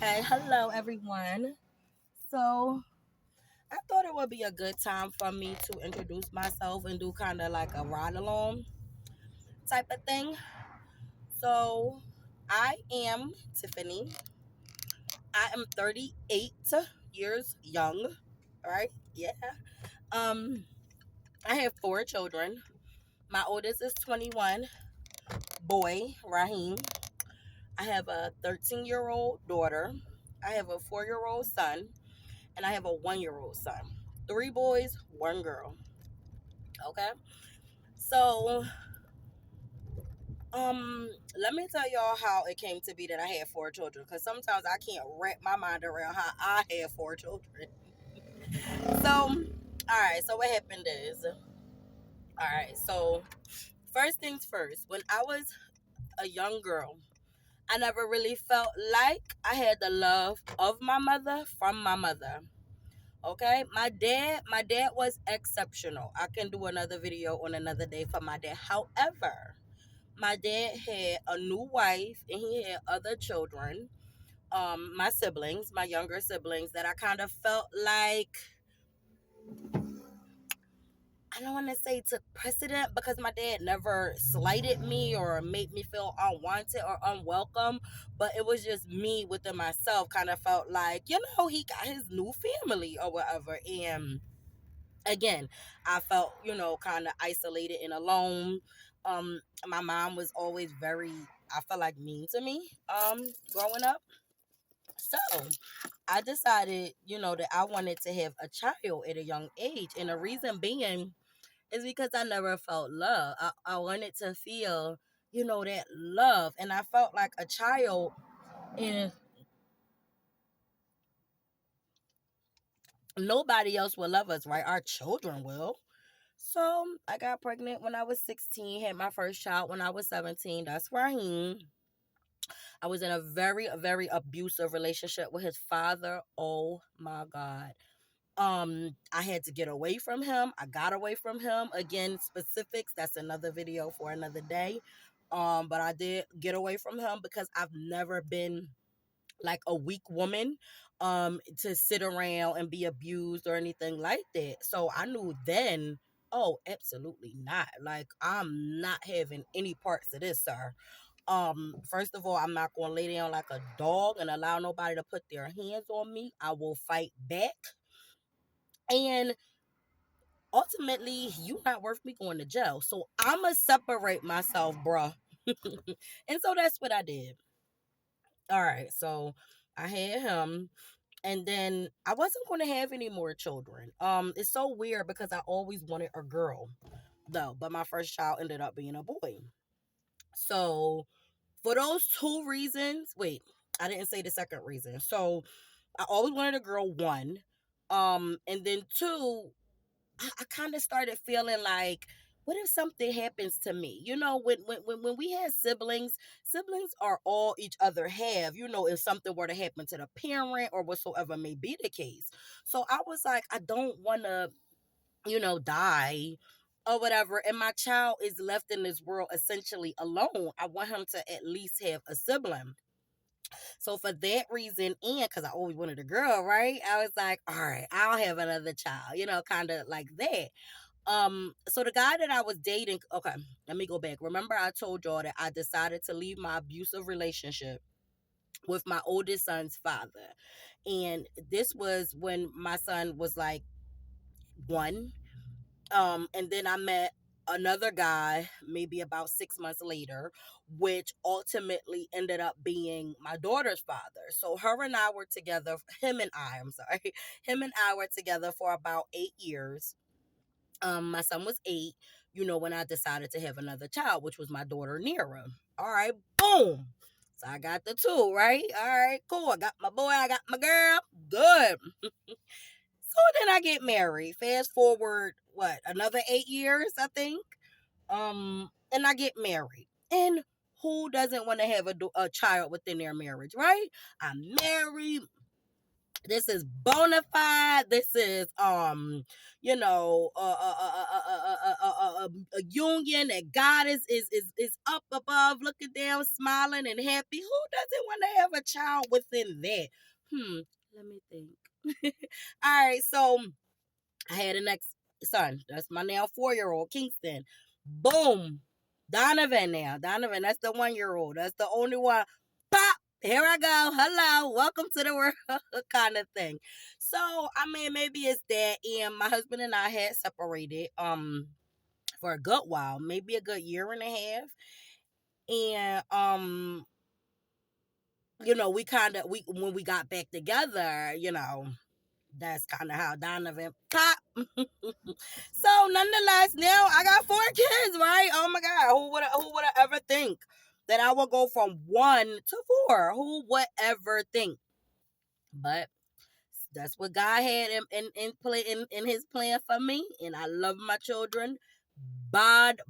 Okay, hello everyone. So I thought it would be a good time for me to introduce myself and do kind of like a ride along type of thing. So I am Tiffany. I am 38 years young, right? Yeah. Um, I have four children. My oldest is 21, boy, Raheem. I have a 13-year-old daughter. I have a 4-year-old son, and I have a 1-year-old son. Three boys, one girl. Okay. So, let me tell y'all how it came to be that I had four children. Cause sometimes I can't wrap my mind around how I had four children. So, all right. So what happened is, all right. So first things first. When I was a young girl, I never really felt like I had the love of my mother from my mother. Okay, my dad was exceptional. I can do another video on another day for my dad. However, my dad had a new wife and he had other children, my siblings, my younger siblings, that I kind of felt like, I don't want to say took precedent, because my dad never slighted me or made me feel unwanted or unwelcome, but it was just me within myself kind of felt like, he got his new family or whatever. And again, I felt, kind of isolated and alone. My mom was always very, I felt like, mean to me, growing up. So I decided, that I wanted to have a child at a young age. And the reason being is because I never felt love. I wanted to feel, that love. And I felt like a child, and nobody else will love us, right? Our children will. So I got pregnant when I was 16, had my first child when I was 17. That's Raheem. I was in a very, very abusive relationship with his father. Oh my God. I had to get away from him. I got away from him. Again, specifics, that's another video for another day. But I did get away from him because I've never been like a weak woman to sit around and be abused or anything like that. So I knew then, oh, absolutely not. Like, I'm not having any parts of this, sir. First of all, I'm not going to lay down like a dog and allow nobody to put their hands on me. I will fight back. And ultimately, you not worth me going to jail. So I'ma separate myself, bruh. And so that's what I did. All right, so I had him, and then I wasn't going to have any more children. It's so weird because I always wanted a girl, though, but my first child ended up being a boy. So for those two reasons, wait, I didn't say the second reason. So I always wanted a girl, one, and then two, I kind of started feeling like, what if something happens to me? When we had siblings are all each other have, if something were to happen to the parent or whatsoever may be the case. So I was like, I don't want to, die or whatever. And my child is left in this world essentially alone. I want him to at least have a sibling. So for that reason, and because I always wanted a girl, right? I was like, all right, I'll have another child, kind of like that. So the guy that I was dating, okay, let me go back. Remember, I told y'all that I decided to leave my abusive relationship with my oldest son's father. And this was when my son was like one. And then I met another guy maybe about 6 months later, which ultimately ended up being my daughter's father. So her and I were together, I'm sorry, him and I were together for about 8 years. My son was 8, when I decided to have another child, which was my daughter Nira. All right, boom. So I got the two, right? All right, cool. I got my boy, I got my girl. Good. So then I get married. Fast forward, what, another 8 years, I think. And I get married. And who doesn't want to have a child within their marriage, right? I'm married. This is bona fide. This is you know, a union that God is up above, looking down, smiling and happy. Who doesn't want to have a child within that? Let me think. All right, so I had an next son. That's my now 4-year-old Kingston. Boom. Donovan now. Donovan, that's the 1-year-old. That's the only one. Pop. Here I go. Hello. Welcome to the world kind of thing. So, I mean, maybe it's that. And my husband and I had separated for a good while, maybe a good year and a half. And we kind of we when we got back together, that's kind of how Donovan pop. So nonetheless, now I got 4 kids, right? Oh my God, who would ever think that I would go from 1 to 4? Who would ever think? But that's what God had in His plan for me, and I love my children. Bod,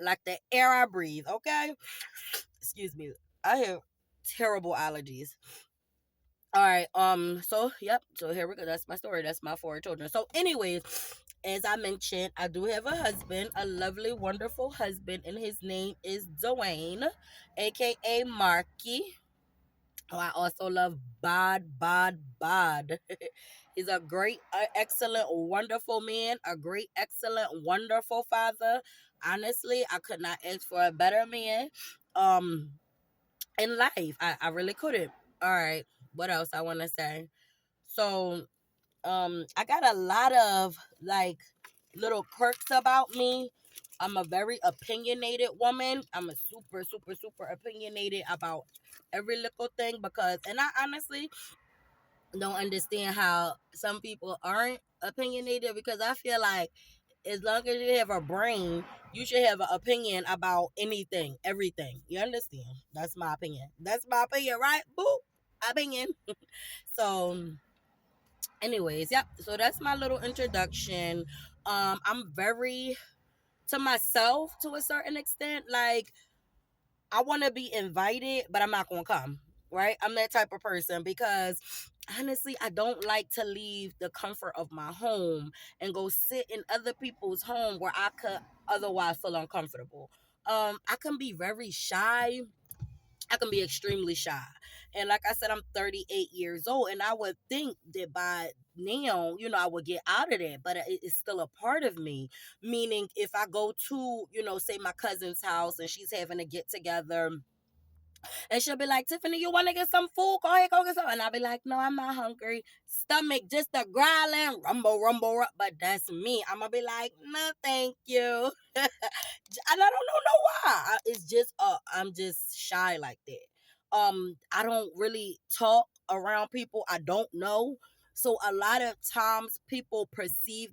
like the air I breathe. Okay, excuse me. I have terrible allergies. All right. So yep. So here we go. That's my story. That's my 4 children. So, anyways, as I mentioned, I do have a husband, a lovely, wonderful husband, and his name is Dwayne, aka Marky. Oh, I also love Bod. He's a great, excellent, wonderful man. A great, excellent, wonderful father. Honestly, I could not ask for a better man. Um, in life, I really couldn't. All right. What else I want to say? So, I got a lot of like little quirks about me. I'm a very opinionated woman. I'm a super, super, super opinionated about every little thing and I honestly don't understand how some people aren't opinionated, because I feel like as long as you have a brain, you should have an opinion about anything, everything. You understand? That's my opinion. That's my opinion, right? Boop. Opinion. So, anyways, yep. So that's my little introduction. I'm very to myself to a certain extent. Like, I want to be invited, but I'm not gonna come. Right? I'm that type of person because honestly, I don't like to leave the comfort of my home and go sit in other people's home where I could otherwise feel uncomfortable. I can be very shy. I can be extremely shy. And like I said, I'm 38 years old, and I would think that by now, I would get out of that, but it's still a part of me. Meaning, if I go to, say my cousin's house and she's having a get together, and she'll be like, Tiffany, you want to get some food? Go ahead, go get some. And I'll be like, no, I'm not hungry. Stomach just a growling, rumble. But that's me. I'm going to be like, no, thank you. And I don't know why. It's just, I'm just shy like that. I don't really talk around people I don't know. So a lot of times people perceive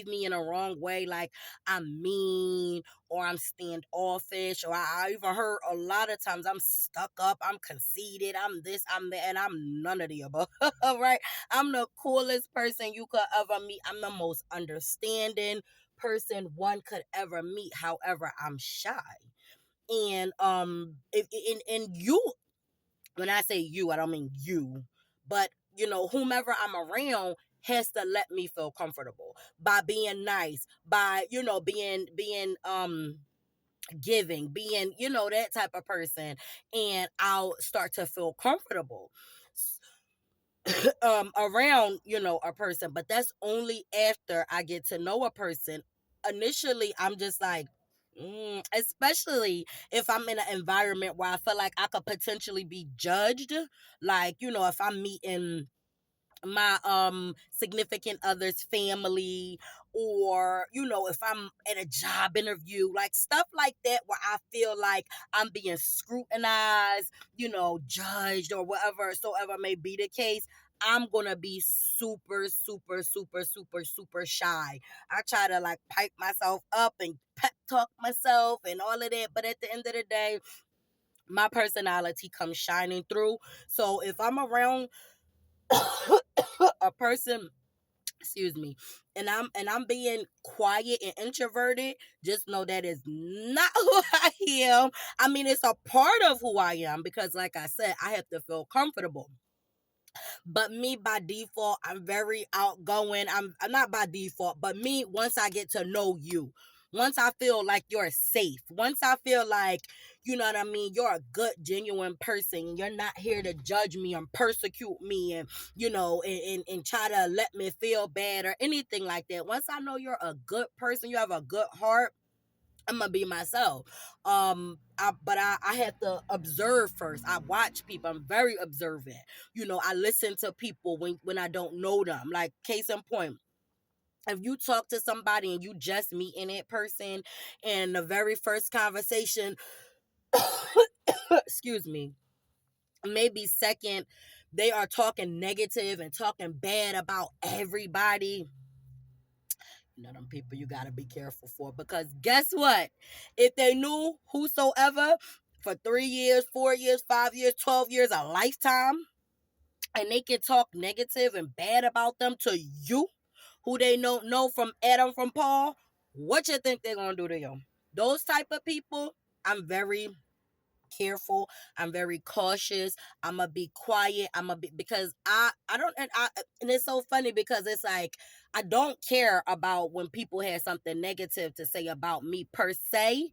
me in a wrong way, like I'm mean or I'm standoffish, or I even heard a lot of times I'm stuck up, I'm conceited, I'm this, I'm that, and I'm none of the above. Right? I'm the coolest person you could ever meet. I'm the most understanding person one could ever meet. However, I'm shy. And if and you, when I say you, I don't mean you, but whomever I'm around has to let me feel comfortable by being nice, by being giving, being that type of person, and I'll start to feel comfortable around a person. But that's only after I get to know a person. Initially, I'm just like, especially if I'm in an environment where I feel like I could potentially be judged, like if I'm meeting my significant other's family, or if I'm at a job interview, like stuff like that, where I feel like I'm being scrutinized, judged, or whatever so ever may be the case. I'm gonna be super, super, super, super, super shy. I try to like pipe myself up and pep talk myself and all of that, but at the end of the day, my personality comes shining through. So if I'm around a person, excuse me, and I'm being quiet and introverted, just know that is not who I am. I mean, it's a part of who I am, because like I said, I have to feel comfortable. But me by default, I'm very outgoing. I'm not by default, but me once I get to know you, once I feel like you're safe, once I feel like, you know what I mean, you're a good, genuine person. You're not here to judge me and persecute me and, and try to let me feel bad or anything like that. Once I know you're a good person, you have a good heart, I'm gonna be myself. I have to observe first. I watch people. I'm very observant. I listen to people when I don't know them. Like case in point, if you talk to somebody and you just meeting that person, and the very first conversation, excuse me, maybe second, they are talking negative and talking bad about everybody. Them people you gotta be careful for, because guess what? If they knew whosoever for 3 years, 4 years, 5 years, 12 years, a lifetime, and they can talk negative and bad about them to you, who they don't know from Adam from Paul, what you think they're gonna do to you? Those type of people, I'm very careful. I'm very cautious. I'm gonna be quiet. I'm gonna be, because I don't, and it's so funny because it's like I don't care about when people have something negative to say about me per se,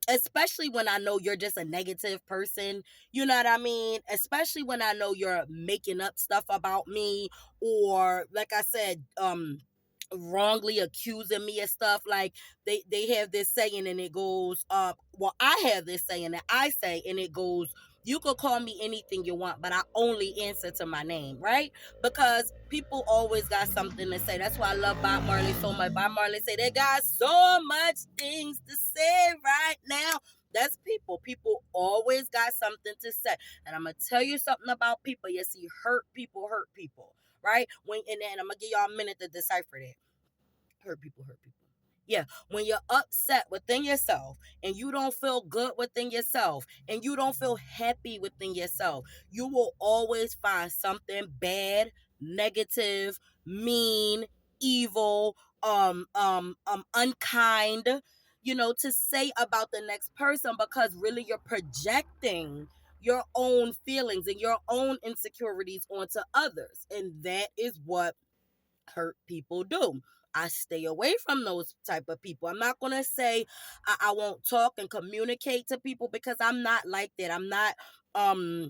especially when I know you're just a negative person. You know what I mean? Especially when I know you're making up stuff about me, or like I said, wrongly accusing me of stuff. Like they have this saying and it goes, I have this saying that I say, and it goes, you could call me anything you want, but I only answer to my name, right? Because people always got something to say. That's why I love Bob Marley so much. Bob Marley say they got so much things to say right now. That's people. People always got something to say. And I'm gonna tell you something about people. You see, hurt people, right? And I'm gonna give y'all a minute to decipher that. Hurt people, hurt people. Yeah, when you're upset within yourself and you don't feel good within yourself and you don't feel happy within yourself, you will always find something bad, negative, mean, evil, unkind, to say about the next person, because really you're projecting your own feelings and your own insecurities onto others. And that is what hurt people do. I stay away from those type of people. I'm not gonna say I won't talk and communicate to people, because I'm not like that. I'm not um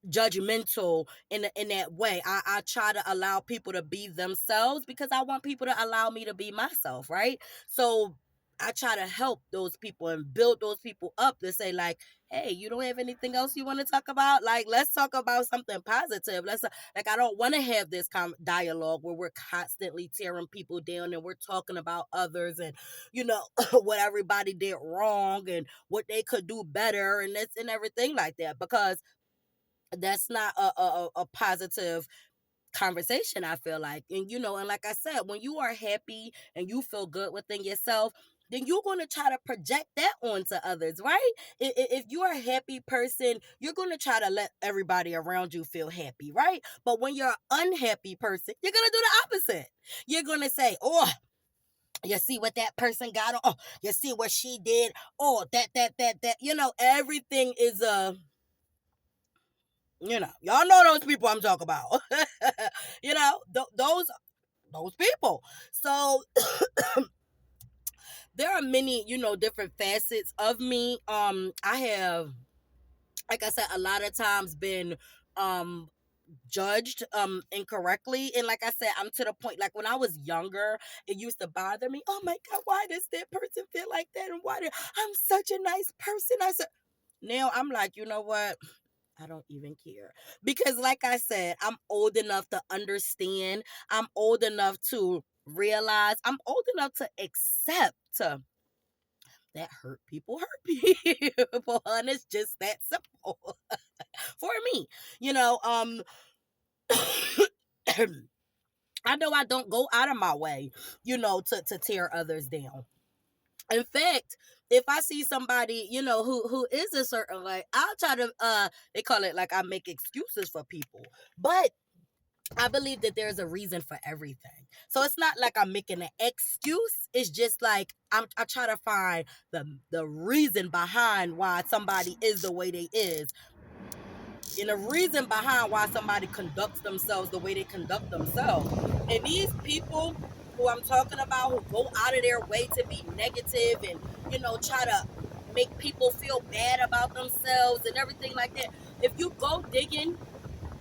judgmental in that way. I try to allow people to be themselves, because I want people to allow me to be myself, right? So I try to help those people and build those people up to say, like, hey, you don't have anything else you want to talk about? Like, let's talk about something positive. Let's like, I don't want to have this dialogue where we're constantly tearing people down and we're talking about others and what everybody did wrong and what they could do better and that's and everything like that, because that's not a positive conversation, I feel like. And like I said, when you are happy and you feel good within yourself, then you're going to try to project that onto others, right? If you're a happy person, you're going to try to let everybody around you feel happy, right? But when you're an unhappy person, you're going to do the opposite. You're going to say, oh, you see what that person got on? Oh, you see what she did? Oh, that. Everything is y'all know those people I'm talking about. Those people. So there are many, different facets of me. I have, like I said, a lot of times been um judged incorrectly, and like I said, I'm to the point, like when I was younger, it used to bother me. Oh my god, why does that person feel like that, and I'm such a nice person. I said, now I'm like, you know what, I don't even care. Because, like I said, I'm old enough to understand. I'm old enough to realize. I'm old enough to accept that hurt people hurt people. And it's just that simple for me. You know, I know I don't go out of my way, to tear others down. In fact, if I see somebody, who is a certain way, I'll try to they call it like I make excuses for people. But I believe that there's a reason for everything. So it's not like I'm making an excuse. It's just like I try to find the reason behind why somebody is the way they is. and the reason behind why somebody conducts themselves the way they conduct themselves. And these people who I'm talking about, who go out of their way to be negative and, try to make people feel bad about themselves and everything like that. If you go digging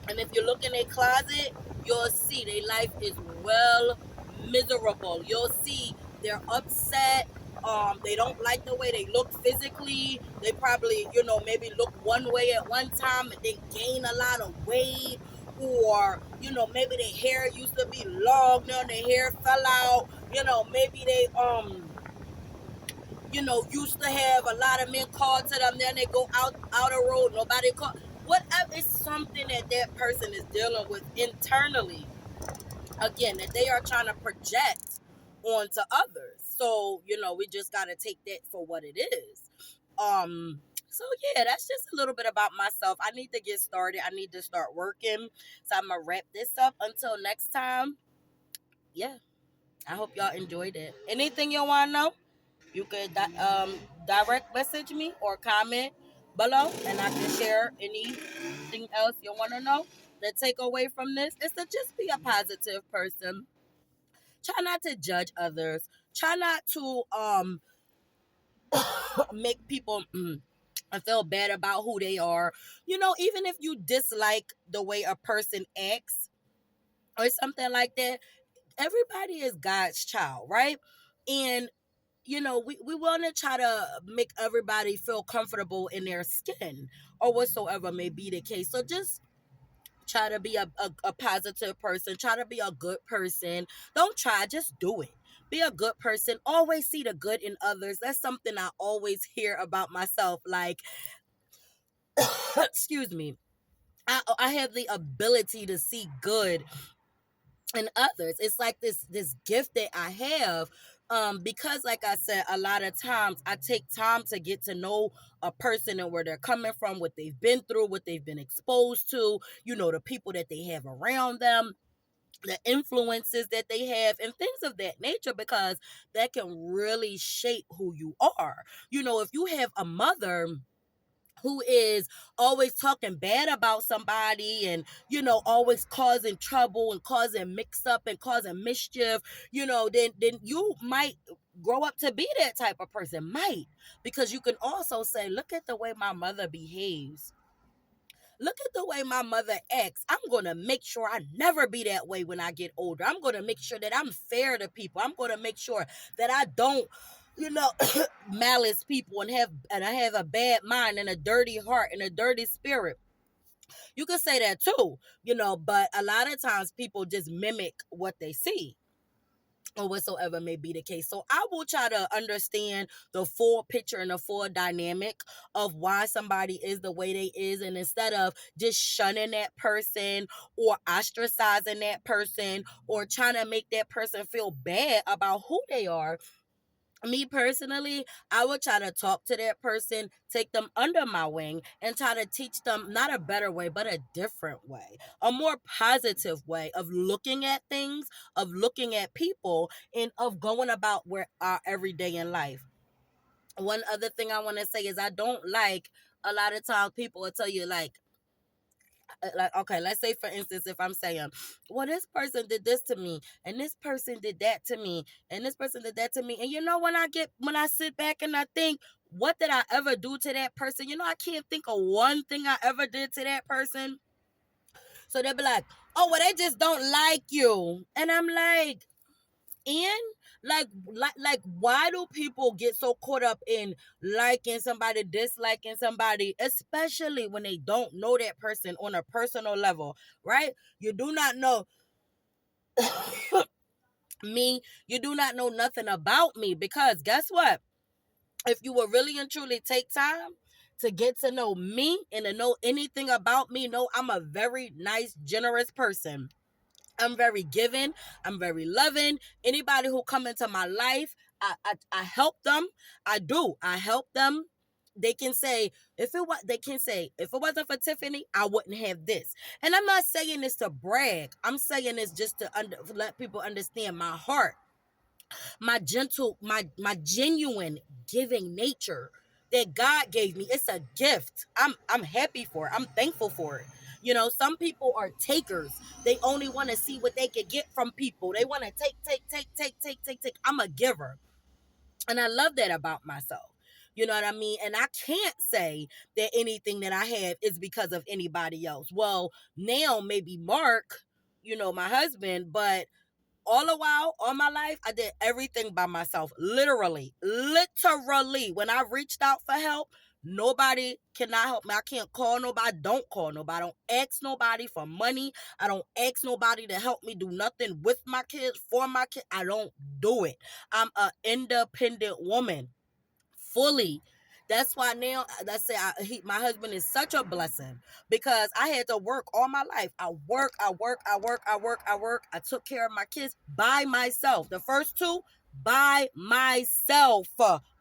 and if you look in their closet, you'll see their life is well miserable. You'll see they're upset. They don't like the way they look physically. They probably, maybe look one way at one time and then gain a lot of weight. Or, maybe their hair used to be long, now their hair fell out. Maybe they used to have a lot of men call to them, then they go out a road, nobody call. Whatever, it's something that person is dealing with internally, again, that they are trying to project onto others. So, we just got to take that for what it is. So yeah, that's just a little bit about myself. I need to get started. I need to start working. So I'm gonna wrap this up until next time. Yeah, I hope y'all enjoyed it. Anything you want to know, you could direct message me or comment below, and I can share anything else you want to know. The takeaway from this is to just be a positive person. Try not to judge others. Try not to make people feel bad about who they are. Even if you dislike the way a person acts or something like that, everybody is God's child, right? And we want to try to make everybody feel comfortable in their skin or whatsoever may be the case. So just try to be a positive person. Try to be a good person. Don't try, just do it. Be a good person. Always see the good in others. That's something I always hear about myself. Like, excuse me. I have the ability to see good in others. It's like this gift that I have, because like I said, a lot of times I take time to get to know a person and where they're coming from, what they've been through, what they've been exposed to, the people that they have around them, the influences that they have, and things of that nature, because that can really shape who you are. If you have a mother who is always talking bad about somebody and always causing trouble and causing mix up and causing mischief, then you might grow up to be that type of person. Might. Because you can also say, look at the way my mother behaves, look at the way my mother acts. I'm going to make sure I never be that way when I get older. I'm going to make sure that I'm fair to people. I'm going to make sure that I don't, malice people and I have a bad mind and a dirty heart and a dirty spirit. You could say that too, but a lot of times people just mimic what they see or whatsoever may be the case. So I will try to understand the full picture and the full dynamic of why somebody is the way they is. And instead of just shunning that person or ostracizing that person or trying to make that person feel bad about who they are, me personally, I would try to talk to that person, take them under my wing, and try to teach them not a better way, but a different way, a more positive way of looking at things, of looking at people, and of going about where our everyday in life. One other thing I want to say is I don't like a lot of times people will tell you like, okay, let's say for instance, if I'm saying, well, this person did this to me and this person did that to me and this person did that to me, and when I sit back and I think, what did I ever do to that person? I can't think of one thing I ever did to that person. So they'll be like, oh, well, they just don't like you. And I'm like, and like why do people get so caught up in liking somebody, disliking somebody, especially when they don't know that person on a personal level, right? You do not know me, you do not know nothing about me, because guess what, if you will really and truly take time to get to know me and to know anything about me, know I'm a very nice, generous person. I'm very giving. I'm very loving. Anybody who come into my life, I help them. I do. I help them. They can say, if it wasn't for Tiffany, I wouldn't have this. And I'm not saying this to brag. I'm saying this just to let people understand my heart, my gentle, my genuine giving nature. that God gave me. It's a gift. I'm happy for it. I'm thankful for it. Some people are takers. They only want to see what they can get from people. They want to take. I'm a giver. And I love that about myself. You know what I mean? And I can't say that anything that I have is because of anybody else. Well, now maybe Mark, my husband, but all the while, all my life, I did everything by myself. Literally. Literally. When I reached out for help, nobody cannot help me. I can't call nobody. I don't call nobody. I don't ask nobody for money. I don't ask nobody to help me do nothing with my kids, for my kids. I don't do it. I'm an independent woman. Fully. That's why now my husband is such a blessing because I had to work all my life. I took care of my kids by myself. The first two by myself.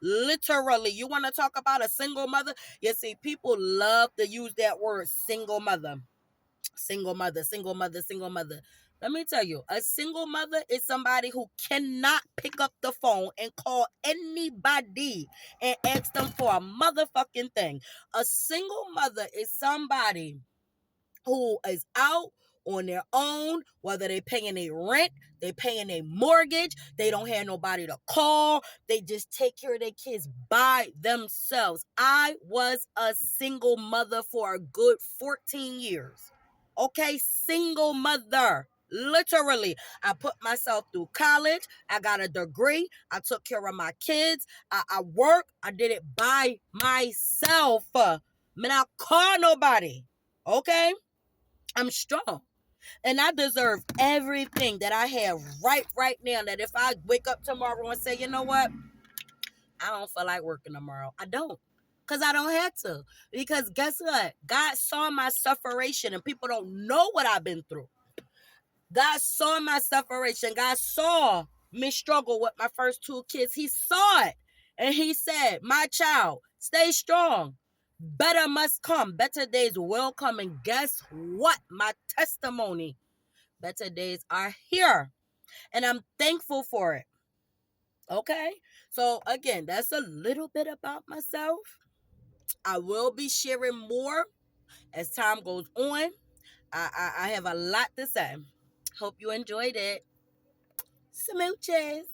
Literally. You want to talk about a single mother? You see, people love to use that word single mother. Single mother, single mother, single mother. Let me tell you, a single mother is somebody who cannot pick up the phone and call anybody and ask them for a motherfucking thing. A single mother is somebody who is out on their own, whether they paying a rent, they paying a mortgage, they don't have nobody to call, they just take care of their kids by themselves. I was a single mother for a good 14 years. Okay, single mother. Literally, I put myself through college. I got a degree. I took care of my kids. I work. I did it by myself. Man, I call nobody. Okay, I'm strong. And I deserve everything that I have right now. That if I wake up tomorrow and say, you know what? I don't feel like working tomorrow. I don't. Because I don't have to. Because guess what? God saw my sufferation and people don't know what I've been through. God saw my sufferation. God saw me struggle with my first two kids. He saw it. And he said, my child, stay strong. Better must come. Better days will come. And guess what? My testimony. Better days are here. And I'm thankful for it. Okay? So again, that's a little bit about myself. I will be sharing more as time goes on. I have a lot to say. Hope you enjoyed it. Smooches.